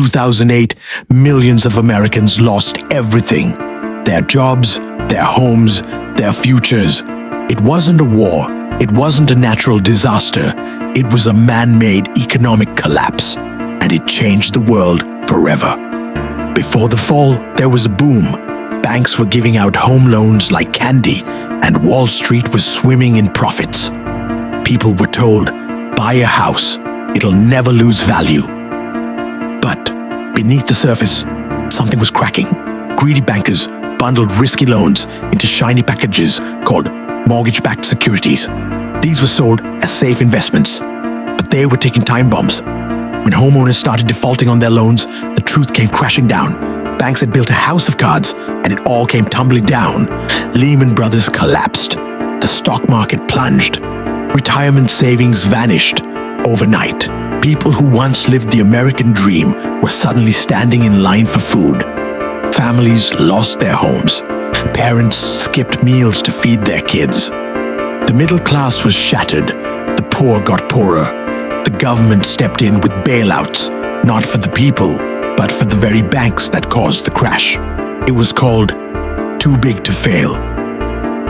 2008, millions of Americans lost everything. Their jobs, their homes, their futures. It wasn't a war. It wasn't a natural disaster. It was a man-made economic collapse, and it changed the world forever. Before the fall, there was a boom. Banks were giving out home loans like candy, and Wall Street was swimming in profits. People were told, buy a house, it'll never lose value. But beneath the surface, something was cracking. Greedy bankers bundled risky loans into shiny packages called mortgage-backed securities. These were sold as safe investments, but they were ticking time bombs. When homeowners started defaulting on their loans, the truth came crashing down. Banks had built a house of cards, and it all came tumbling down. Lehman Brothers collapsed. The stock market plunged. Retirement savings vanished overnight. People who once lived the American dream were suddenly standing in line for food. Families lost their homes. Parents skipped meals to feed their kids. The middle class was shattered. The poor got poorer. The government stepped in with bailouts, not for the people, but for the very banks that caused the crash. It was called too big to fail.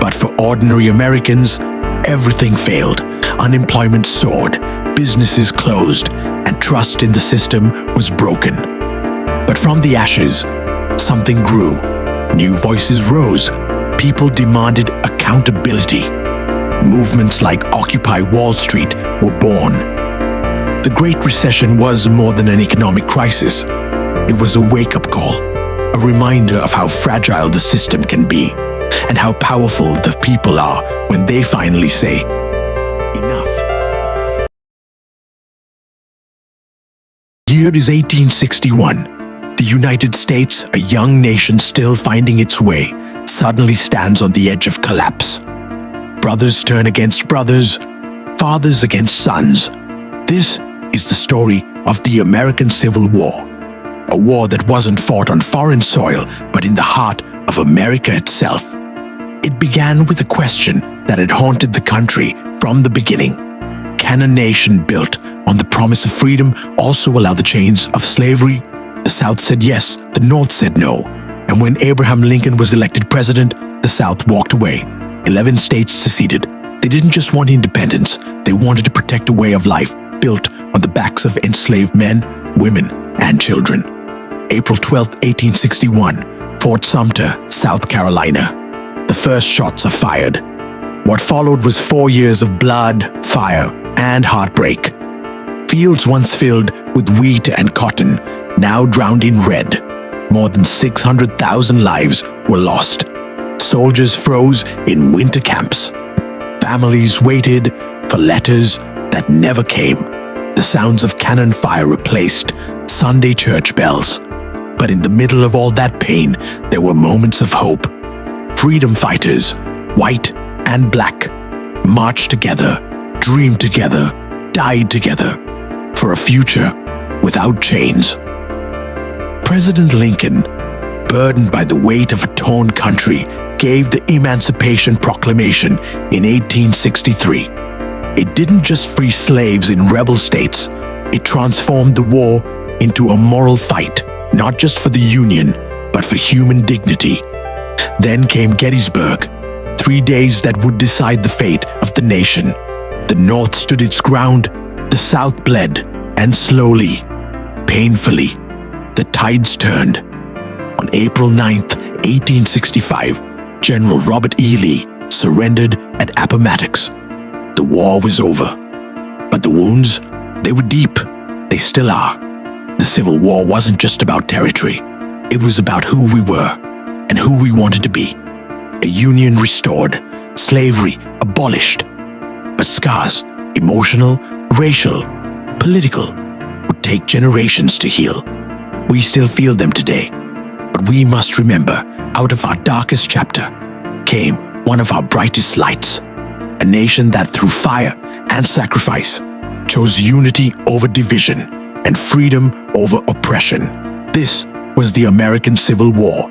But for ordinary Americans, everything failed. Unemployment soared, businesses closed, and trust in the system was broken. But from the ashes, something grew. New voices rose. People demanded accountability. Movements like Occupy Wall Street were born. The Great Recession was more than an economic crisis. It was a wake-up call, a reminder of how fragile the system can be, and how powerful the people are when they finally say, enough. Year is 1861. The United States, a young nation still finding its way, suddenly stands on the edge of collapse. Brothers turn against brothers, fathers against sons. This is the story of the American Civil War, a war that wasn't fought on foreign soil, but in the heart of America itself. It began with a question that had haunted the country from the beginning. Can a nation built on the promise of freedom also allow the chains of slavery? The South said yes, the North said no. And when Abraham Lincoln was elected president, the South walked away. 11 states seceded. They didn't just want independence, they wanted to protect a way of life built on the backs of enslaved men, women, and children. April 12, 1861, Fort Sumter, South Carolina. The first shots are fired. What followed was 4 years of blood, fire, and heartbreak. Fields once filled with wheat and cotton, now drowned in red. More than 600,000 lives were lost. Soldiers froze in winter camps. Families waited for letters that never came. The sounds of cannon fire replaced Sunday church bells. But in the middle of all that pain, there were moments of hope. Freedom fighters, white and black, marched together, dreamed together, died together for a future without chains. President Lincoln, burdened by the weight of a torn country, gave the Emancipation Proclamation in 1863. It didn't just free slaves in rebel states, it transformed the war into a moral fight, not just for the Union, but for human dignity. Then came Gettysburg, 3 days that would decide the fate of the nation. The North stood its ground, the South bled, and slowly, painfully, the tides turned. On April 9th, 1865, General Robert E. Lee surrendered at Appomattox. The war was over. But the wounds, they were deep. They still are. The Civil War wasn't just about territory. It was about who we were and who we wanted to be. A union restored, slavery abolished. But scars, emotional, racial, political, would take generations to heal. We still feel them today. But we must remember, out of our darkest chapter came one of our brightest lights. A nation that through fire and sacrifice chose unity over division and freedom over oppression. This was the American Civil War,